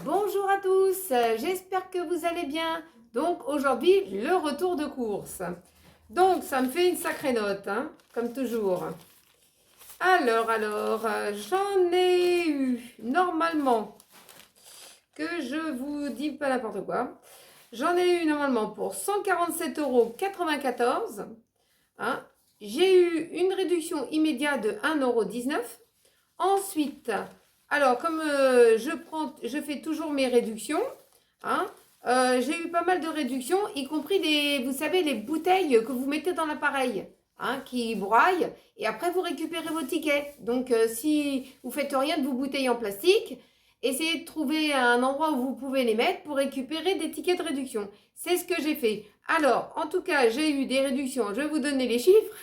Bonjour à tous, j'espère que vous allez bien. Donc aujourd'hui, le retour de course. Donc ça me fait une sacrée note, hein, comme toujours. Alors, j'en ai eu normalement, que je vous dis pas n'importe quoi, j'en ai eu normalement pour 147,94 €. Hein. J'ai eu une réduction immédiate de 1,19 €. Ensuite, alors comme je fais toujours mes réductions, hein, j'ai eu pas mal de réductions, y compris vous savez, les bouteilles que vous mettez dans l'appareil, hein, qui broient, et après vous récupérez vos tickets. Donc si vous faites rien de vos bouteilles en plastique, essayez de trouver un endroit où vous pouvez les mettre pour récupérer des tickets de réduction. C'est ce que j'ai fait. Alors, en tout cas, j'ai eu des réductions. Je vais vous donner les chiffres.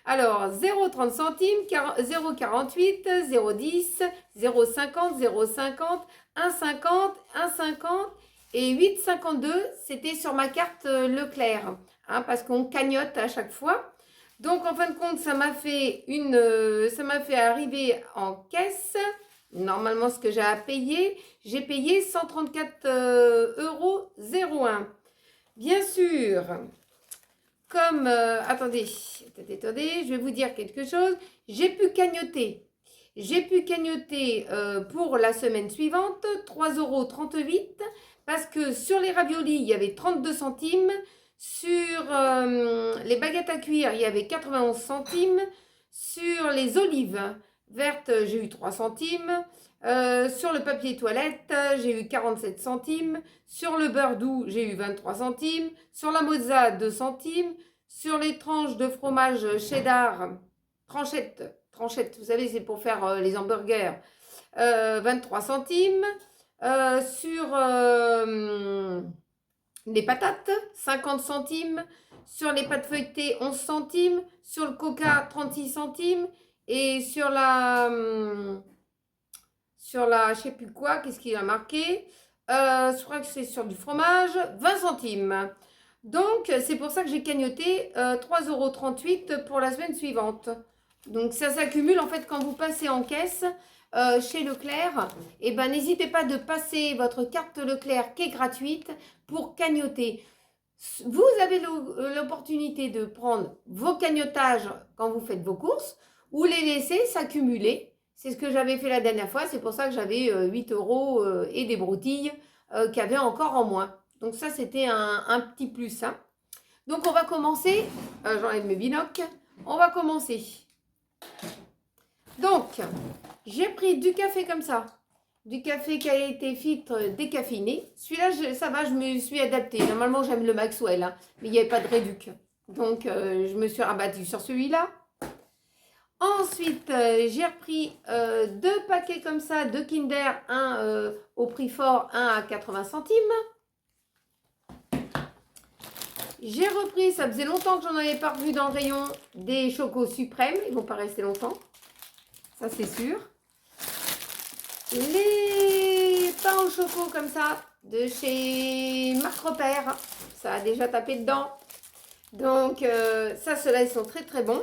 Alors, 0,30 centimes, 0,48, 0,10, 0,50, 0,50, 1,50, 1,50 et 8,52. C'était sur ma carte Leclerc, hein, parce qu'on cagnotte à chaque fois. Donc, en fin de compte, ça m'a fait arriver en caisse. Normalement, ce que j'ai à payer, j'ai payé 134,01 €. Bien sûr, comme, attendez, je vais vous dire quelque chose. J'ai pu cagnoter pour la semaine suivante 3,38 € parce que sur les raviolis, il y avait 32 centimes. Sur les baguettes à cuire, il y avait 91 centimes. Sur les olives vertes, j'ai eu 3 centimes. Sur le papier toilette, j'ai eu 47 centimes. Sur le beurre doux, j'ai eu 23 centimes. Sur la mozza, 2 centimes. Sur les tranches de fromage cheddar, tranchettes, vous savez, c'est pour faire les hamburgers, 23 centimes. Sur les patates, 50 centimes. Sur les pâtes feuilletées, 11 centimes. Sur le coca, 36 centimes. Et sur la je sais plus quoi, qu'est-ce qu'il a marqué, je crois que c'est sur du fromage, 20 centimes. Donc, c'est pour ça que j'ai cagnoté 3,38 € pour la semaine suivante. Donc, ça s'accumule en fait quand vous passez en caisse chez Leclerc. Et ben, n'hésitez pas de passer votre carte Leclerc qui est gratuite pour cagnoter. Vous avez l'opportunité de prendre vos cagnottages quand vous faites vos courses ou les laisser s'accumuler. C'est ce que j'avais fait la dernière fois. C'est pour ça que j'avais 8 € et des broutilles qu'il y avait encore en moins. Donc ça, c'était un petit plus. Hein. Donc on va commencer. J'enlève mes binocles. On va commencer. Donc, j'ai pris du café comme ça. Du café qui a été filtre décaféiné. Celui-là, ça va, je me suis adaptée. Normalement, j'aime le Maxwell, hein, mais il n'y avait pas de réduc. Donc, je me suis rabattue sur celui-là. Ensuite, j'ai repris 2 paquets comme ça de Kinder, un au prix fort, un à 80 centimes. J'ai repris, ça faisait longtemps que j'en avais pas revu dans le rayon, des chocos suprêmes. Ils vont pas rester longtemps, ça c'est sûr. Les pains au choco comme ça, de chez Marc Repère, ça a déjà tapé dedans. Donc, ça, ceux-là, ils sont très très bons.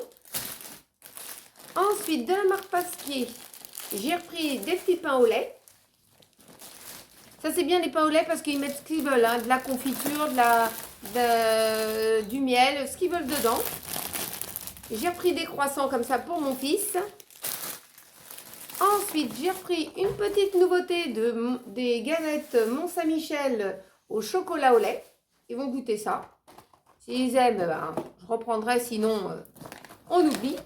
Ensuite, de la marque Pasquier, j'ai repris des petits pains au lait. Ça, c'est bien les pains au lait parce qu'ils mettent ce qu'ils veulent, hein, de la confiture, du miel, ce qu'ils veulent dedans. J'ai repris des croissants comme ça pour mon fils. Ensuite, j'ai repris une petite nouveauté des galettes Mont-Saint-Michel au chocolat au lait. Ils vont goûter ça. S'ils aiment, ben, je reprendrai, sinon on oublie.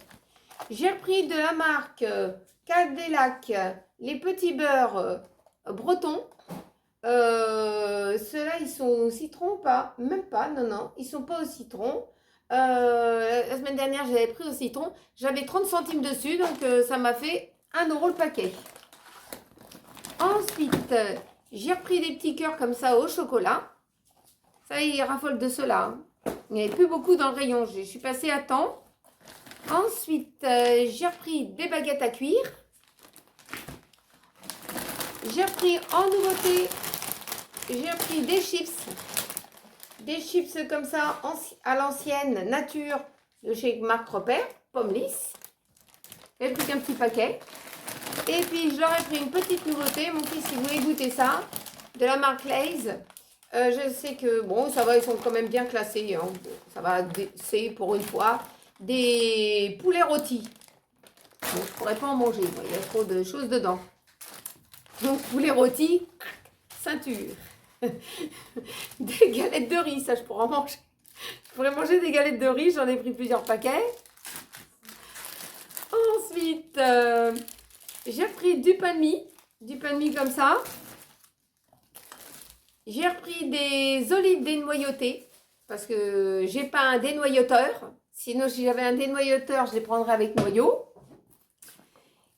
J'ai repris de la marque Cadillac les petits beurres bretons. Ceux-là, ils sont au citron ou pas? Même pas, non, ils sont pas au citron. La semaine dernière, j'avais pris au citron. J'avais 30 centimes dessus, donc ça m'a fait 1 € le paquet. Ensuite, j'ai repris des petits cœurs comme ça au chocolat. Ça, ils raffolent de cela. Hein. Il n'y avait plus beaucoup dans le rayon. Je suis passée à temps. Ensuite, j'ai repris des baguettes à cuire. J'ai repris en nouveauté, j'ai repris des chips. Des chips comme ça à l'ancienne, nature, de chez Marc Repère, pommes lisses. J'ai plus qu'un petit paquet. Et puis, je leur ai pris une petite nouveauté. Mon fils, il voulait goûter ça, de la marque Lay's. Je sais que, bon, ça va, ils sont quand même bien classés. Hein. Ça va, c'est pour une fois des poulets rôtis. Bon, je ne pourrais pas en manger, moi, il y a trop de choses dedans. Donc, poulet rôti, ceinture. Des galettes de riz, ça, je pourrais en manger. Je pourrais manger des galettes de riz, j'en ai pris plusieurs paquets. Ensuite, j'ai repris du pain de mie comme ça. J'ai repris des olives dénoyautées parce que j'ai pas un dénoyauteur. Sinon, si j'avais un dénoyauteur, je les prendrais avec noyau.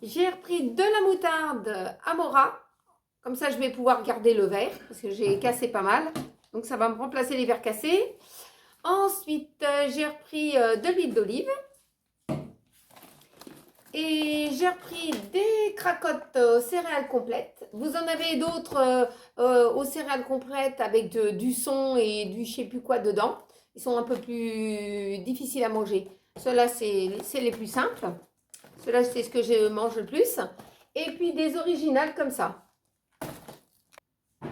J'ai repris de la moutarde Amora. Comme ça, je vais pouvoir garder le verre parce que j'ai cassé pas mal. Donc, ça va me remplacer les verres cassés. Ensuite, j'ai repris de l'huile d'olive. Et j'ai repris des cracottes aux céréales complètes. Vous en avez d'autres aux céréales complètes avec du son et du je sais plus quoi dedans. Ils sont un peu plus difficiles à manger. Ceux-là, c'est les plus simples. Ceux-là, c'est ce que je mange le plus. Et puis des originales comme ça.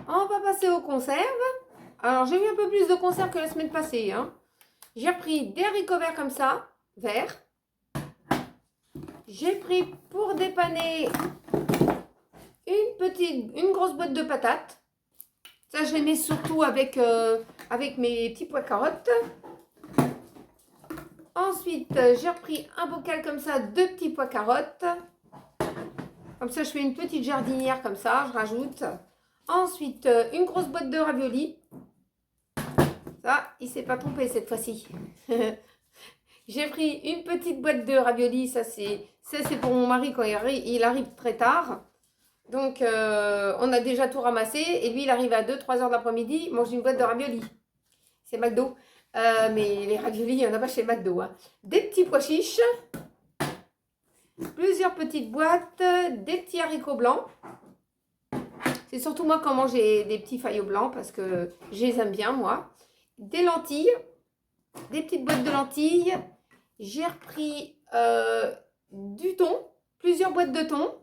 On va passer aux conserves. Alors, j'ai eu un peu plus de conserves que la semaine passée. Hein. J'ai repris des haricots verts comme ça, verts. J'ai pris pour dépanner une grosse boîte de patates. Ça, je les mets surtout avec mes petits pois carottes. Ensuite, j'ai repris un bocal comme ça de petits pois carottes. Comme ça, je fais une petite jardinière comme ça, je rajoute. Ensuite, une grosse boîte de raviolis. Ça, il ne s'est pas trompé cette fois-ci. J'ai pris une petite boîte de raviolis. Ça, c'est pour mon mari quand il arrive très tard. Donc, on a déjà tout ramassé. Et lui, il arrive à 2-3 heures de l'après-midi. Il mange une boîte de raviolis. C'est McDo. Mais les raviolis, il n'y en a pas chez McDo. Hein. Des petits pois chiches. Plusieurs petites boîtes. Des petits haricots blancs. C'est surtout moi quand mange des petits faillots blancs parce que je les aime bien, moi. Des lentilles. Des petites boîtes de lentilles. J'ai repris du thon. Plusieurs boîtes de thon.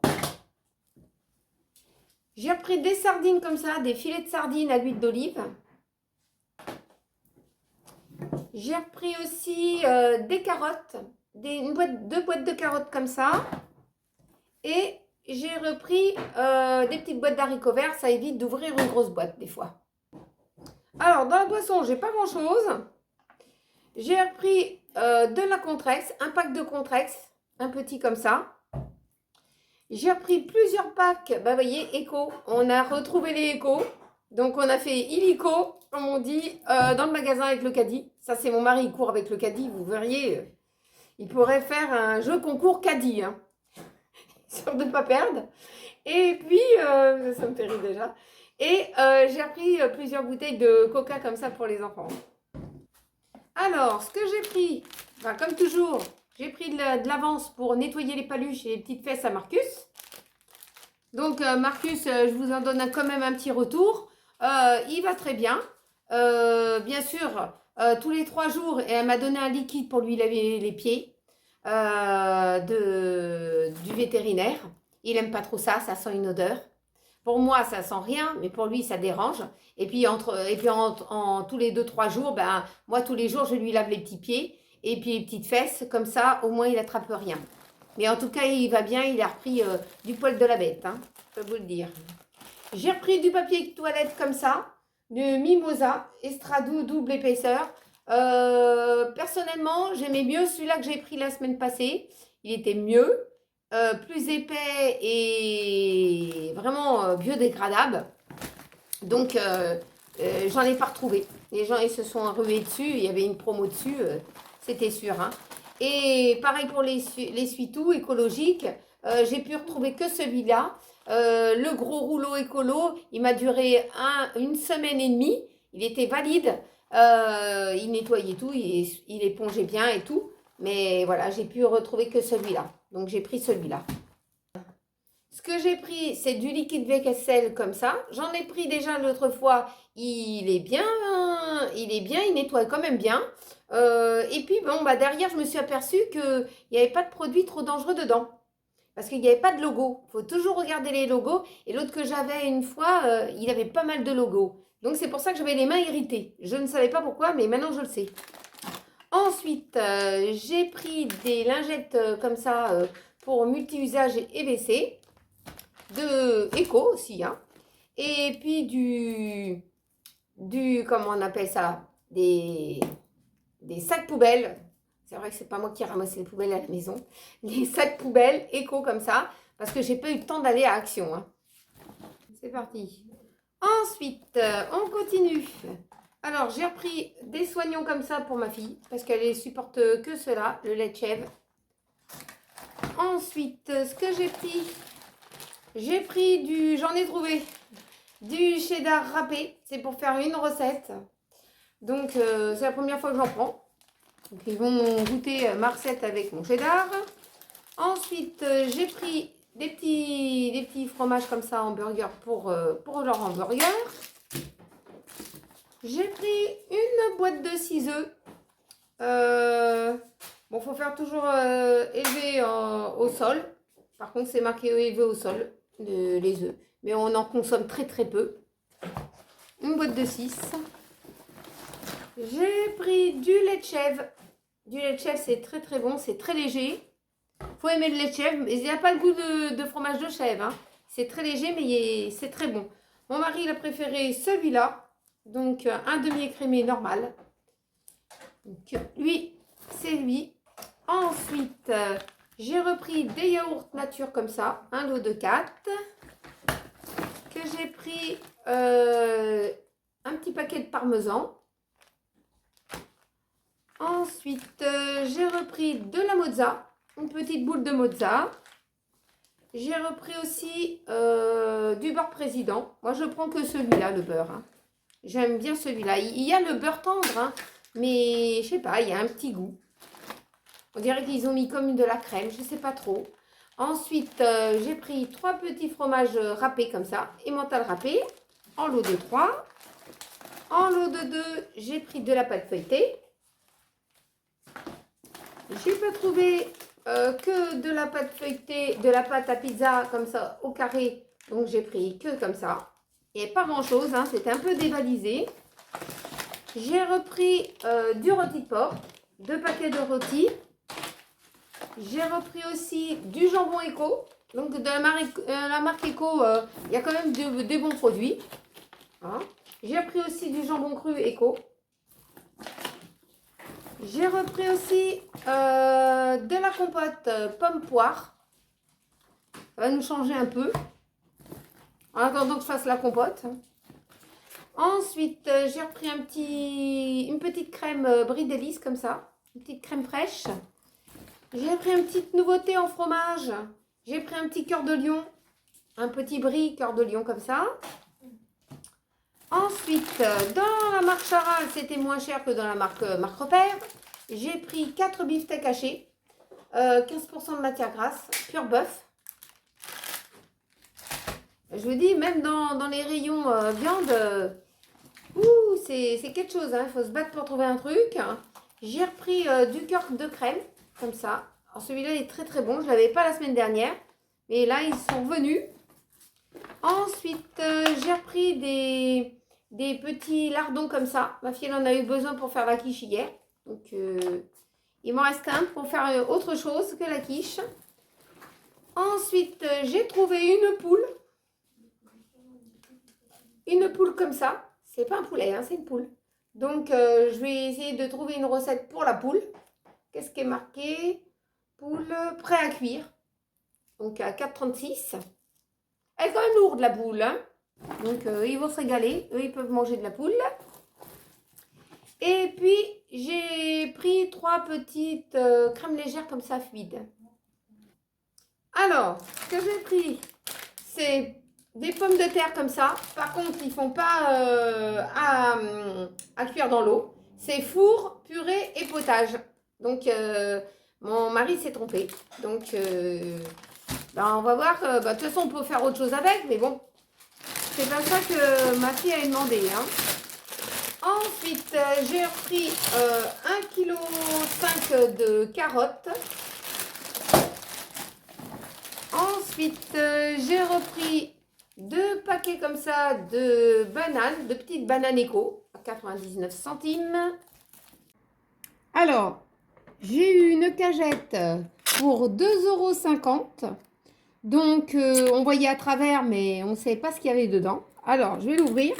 J'ai repris des sardines comme ça, des filets de sardines à l'huile d'olive. J'ai repris aussi des carottes, deux boîtes de carottes comme ça. Et j'ai repris des petites boîtes d'haricots verts, ça évite d'ouvrir une grosse boîte des fois. Alors, dans la boisson, j'ai pas grand-chose. J'ai repris de la Contrex, un pack de Contrex, un petit comme ça. J'ai repris plusieurs packs, bah vous voyez, éco. On a retrouvé les éco. Donc, on a fait illico, comme on dit, dans le magasin avec le caddie. Ça, c'est mon mari, il court avec le caddie. Vous verriez, il pourrait faire un jeu concours caddie. Hein. Sûr de ne pas perdre. Et puis, ça me fait rire déjà. Et j'ai repris plusieurs bouteilles de coca comme ça pour les enfants. Alors, ce que j'ai pris, bah, comme toujours, j'ai pris de l'avance pour nettoyer les paluches et les petites fesses à Marcus. Donc, Marcus, je vous en donne quand même un petit retour. Il va très bien. Bien sûr, tous les 3 jours, et elle m'a donné un liquide pour lui laver les pieds du vétérinaire. Il n'aime pas trop ça, ça sent une odeur. Pour moi, ça sent rien, mais pour lui, ça dérange. Et puis, en tous les 2-3 jours, ben, moi, tous les jours, je lui lave les petits pieds et puis les petites fesses. Comme ça, au moins, il n'attrape rien. Mais en tout cas, il va bien. Il a repris du poil de la bête, hein, je peux vous le dire. J'ai repris du papier toilette comme ça, de Mimosa, Estrado double épaisseur. Personnellement, j'aimais mieux celui-là que j'ai pris la semaine passée. Il était mieux. Plus épais et vraiment biodégradable. Donc, j'en ai pas retrouvé. Les gens, ils se sont rués dessus. Il y avait une promo dessus, c'était sûr. Hein. Et pareil pour les essuie-tout écologiques. J'ai pu retrouver que celui-là. Le gros rouleau écolo, il m'a duré 1 semaine et demie. Il était valide. Il nettoyait tout, il épongeait bien et tout. Mais voilà, j'ai pu retrouver que celui-là. Donc, j'ai pris celui-là. Ce que j'ai pris, c'est du liquide vaisselle comme ça. J'en ai pris déjà l'autre fois. Il est bien, il nettoie quand même bien. Et puis, bon, bah, derrière, je me suis aperçue qu'il n'y avait pas de produits trop dangereux dedans. Parce qu'il n'y avait pas de logo. Il faut toujours regarder les logos. Et l'autre que j'avais une fois, il avait pas mal de logos. Donc c'est pour ça que j'avais les mains irritées. Je ne savais pas pourquoi, mais maintenant je le sais. Ensuite, j'ai pris des lingettes comme ça pour multi-usage et WC. De Eco aussi, hein. Et puis comment on appelle ça, des sacs poubelles. C'est vrai que c'est pas moi qui ai ramassé les poubelles à la maison. Des sacs poubelles Eco comme ça, parce que j'ai pas eu le temps d'aller à Action, hein. C'est parti. Ensuite, on continue. Alors, j'ai repris des soignons comme ça pour ma fille, parce qu'elle ne supporte que cela, le lait de chèvre. Ensuite, ce que j'ai pris j'en ai trouvé du cheddar râpé. C'est pour faire une recette. Donc, c'est la première fois que j'en prends. Donc, ils vont goûter ma recette avec mon cheddar. Ensuite, j'ai pris des petits fromages comme ça, hamburger pour leur hamburger. J'ai pris une boîte de 6 œufs. Bon, faut faire toujours élever au sol. Par contre, c'est marqué élevé au sol, les œufs. Mais on en consomme très très peu. Une boîte de 6. J'ai pris du lait de chèvre. Du lait de chèvre, c'est très très bon, c'est très léger. Faut aimer le lait de chèvre, mais il n'y a pas le goût de fromage de chèvre, hein. C'est très léger, mais c'est très bon. Mon mari, il a préféré celui-là. Donc, un demi-écrémé normal. Donc, lui, c'est lui. Ensuite, j'ai repris des yaourts nature comme ça. Un lot de 4. Que j'ai pris un petit paquet de parmesan. Ensuite, j'ai repris de la mozza. Une petite boule de mozza. J'ai repris aussi du beurre président. Moi, je prends que celui-là, le beurre, hein. J'aime bien celui-là. Il y a le beurre tendre, hein, mais je sais pas, il y a un petit goût. On dirait qu'ils ont mis comme de la crème, je sais pas trop. Ensuite, j'ai pris 3 petits fromages râpés comme ça, emmental râpé, en lot de 3. En lot de 2, j'ai pris de la pâte feuilletée. J'ai pas trouvé que de la pâte feuilletée, de la pâte à pizza comme ça au carré, donc j'ai pris que comme ça. Et pas grand chose, hein, c'était un peu dévalisé. J'ai repris du rôti de porc, 2 paquets de rôti. J'ai repris aussi du jambon Eco. Donc de la marque Eco, il y a quand même des bons produits. Hein. J'ai repris aussi du jambon cru Eco. J'ai repris aussi de la compote pomme-poire. Ça va nous changer un peu. En attendant que je fasse la compote. Ensuite, j'ai repris une petite crème Brie Délice comme ça. Une petite crème fraîche. J'ai pris une petite nouveauté en fromage. J'ai pris un petit cœur de lion. Un petit brie cœur de lion comme ça. Ensuite, dans la marque Charal, c'était moins cher que dans la marque Repère. J'ai pris 4 beefsteaks hachés. 15% de matière grasse. Pur bœuf. Je vous dis, même dans les rayons viande, c'est quelque chose, hein. Il faut se battre pour trouver un truc. J'ai repris du cœur de crème, comme ça. Alors celui-là est très très bon. Je ne l'avais pas la semaine dernière. Mais là, ils sont revenus. Ensuite, j'ai repris des petits lardons comme ça. Ma fille elle en a eu besoin pour faire la quiche hier. Donc, il m'en reste un pour faire autre chose que la quiche. Ensuite, j'ai trouvé une poule. Une poule comme ça. C'est pas un poulet, hein, c'est une poule. Donc, je vais essayer de trouver une recette pour la poule. Qu'est-ce qui est marqué? Poule prêt à cuire. Donc, à 4,36. Elle est quand même lourde, la poule, hein. Donc, ils vont se régaler. Eux, ils peuvent manger de la poule. Et puis, j'ai pris 3 petites crèmes légères comme ça, fluides. Alors, ce que j'ai pris, c'est des pommes de terre comme ça. Par contre, ils ne font pas à cuire dans l'eau. C'est four, purée et potage. Donc, mon mari s'est trompé. Donc, ben, on va voir. De toute façon, on peut faire autre chose avec. Mais bon, c'est pas ça que ma fille a demandé. Hein. Ensuite, j'ai repris 1,5 kg de carottes. Ensuite, j'ai repris 2 paquets comme ça de bananes, de petites bananes éco à 99 centimes. Alors, j'ai eu une cagette pour 2,50 €. Donc, on voyait à travers, mais on ne savait pas ce qu'il y avait dedans. Alors, je vais l'ouvrir.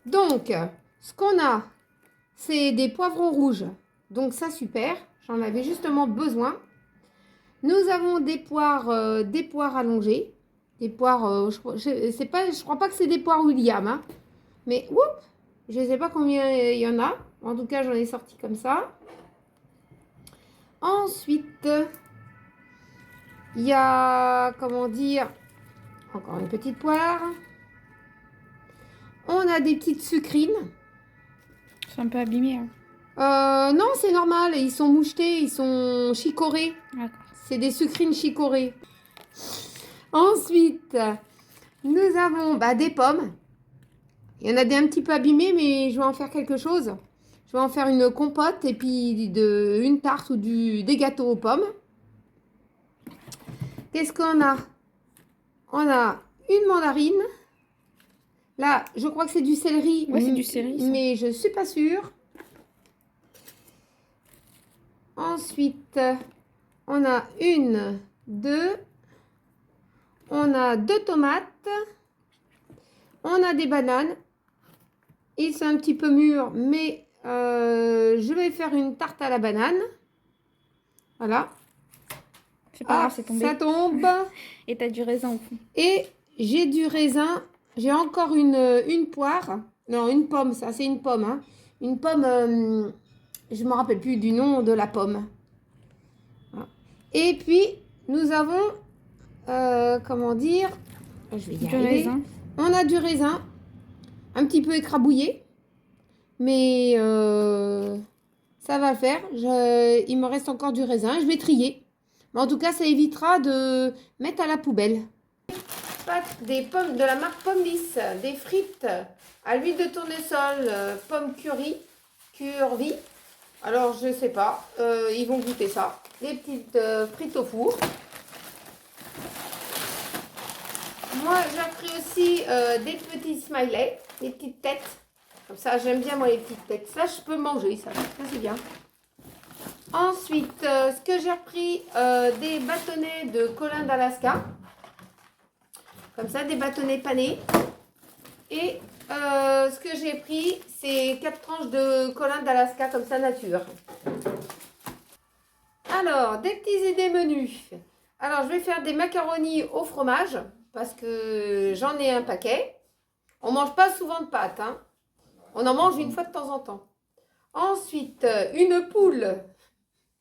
Donc, ce qu'on a, c'est des poivrons rouges. Donc, ça, super. J'en avais justement besoin. Nous avons des poires allongées. Des poires, je crois pas que c'est des poires William. Hein, mais, oups, je ne sais pas combien il y en a. En tout cas, j'en ai sorti comme ça. Ensuite, il y a, comment dire, encore une petite poire. On a des petites sucrines. C'est un peu abîmé. Hein. Non, c'est normal. Ils sont mouchetés, ils sont chicorés. D'accord. C'est des sucrines chicorées. Ensuite, nous avons des pommes. Il y en a des un petit peu abîmés, mais je vais en faire quelque chose. Je vais en faire une compote et puis une tarte ou des gâteaux aux pommes. Qu'est-ce qu'on a? On a une mandarine. Là, je crois que c'est du céleri. Ouais, c'est du céleri. Ça. Mais je ne suis pas sûre. Ensuite, on a 1, 2. On a 2 tomates. On a des bananes. Ils sont un petit peu mûrs, mais je vais faire une tarte à la banane. Voilà. C'est pas grave, c'est tombé. Ça tombe. Et tu as du raisin au fond. Et j'ai du raisin. J'ai encore une poire. Non, une pomme, ça c'est une pomme. Hein. Une pomme, je ne me rappelle plus du nom de la pomme. Voilà. Et puis, nous avons, comment dire, je vais y arriver. Raisin. On a du raisin, un petit peu écrabouillé. Mais ça va le faire. Il me reste encore du raisin. Je vais trier. Mais en tout cas, ça évitera de mettre à la poubelle. Des pommes de la marque Pomme Lisse, des frites à l'huile de tournesol, pommes curry. Alors, je sais pas. Ils vont goûter ça. Des petites frites au four. Moi, j'ai pris aussi des petits smileys, des petites têtes. Comme ça, j'aime bien moi les petites têtes. Ça, je peux manger, ça c'est bien. Ensuite, ce que j'ai repris, des bâtonnets de colin d'Alaska. Comme ça, des bâtonnets panés. Et ce que j'ai pris, c'est 4 tranches de colin d'Alaska, comme ça, nature. Alors, des petites idées menus. Alors, je vais faire des macaronis au fromage, parce que j'en ai un paquet. On mange pas souvent de pâtes, hein. On en mange une fois de temps en temps. Ensuite, une poule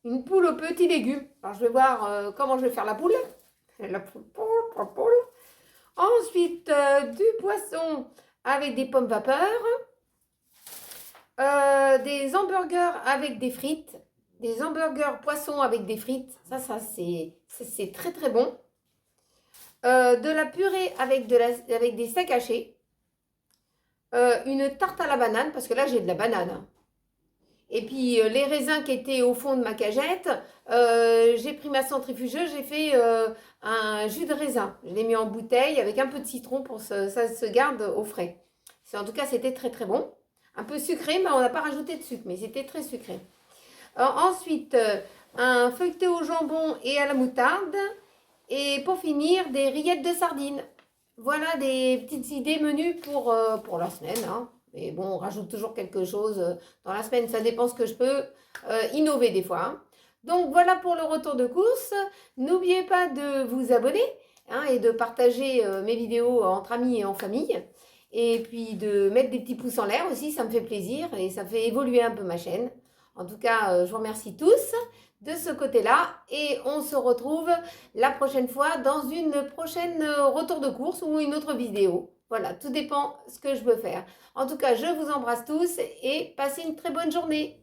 aux petits légumes. Alors, je vais voir comment je vais faire la poule. La poule. Ensuite, du poisson avec des pommes vapeur. Des hamburgers avec des frites. Des hamburgers poisson avec des frites. Ça c'est très très bon. De la purée avec des steaks hachés. Une tarte à la banane, parce que là j'ai de la banane. Et puis les raisins qui étaient au fond de ma cagette, j'ai pris ma centrifugeuse, j'ai fait un jus de raisin. Je l'ai mis en bouteille avec un peu de citron pour que ça se garde au frais. En tout cas, c'était très très bon. Un peu sucré, mais on n'a pas rajouté de sucre, mais c'était très sucré. Ensuite, un feuilleté au jambon et à la moutarde. Et pour finir, des rillettes de sardines. Voilà des petites idées menus pour la semaine. Hein. Mais bon, on rajoute toujours quelque chose dans la semaine. Ça dépend ce que je peux innover des fois. Hein. Donc voilà pour le retour de course. N'oubliez pas de vous abonner et de partager mes vidéos entre amis et en famille. Et puis de mettre des petits pouces en l'air aussi, ça me fait plaisir et ça fait évoluer un peu ma chaîne. En tout cas, je vous remercie tous de ce côté-là et on se retrouve la prochaine fois dans une prochaine retour de course ou une autre vidéo. Voilà, tout dépend ce que je veux faire. En tout cas, je vous embrasse tous et passez une très bonne journée.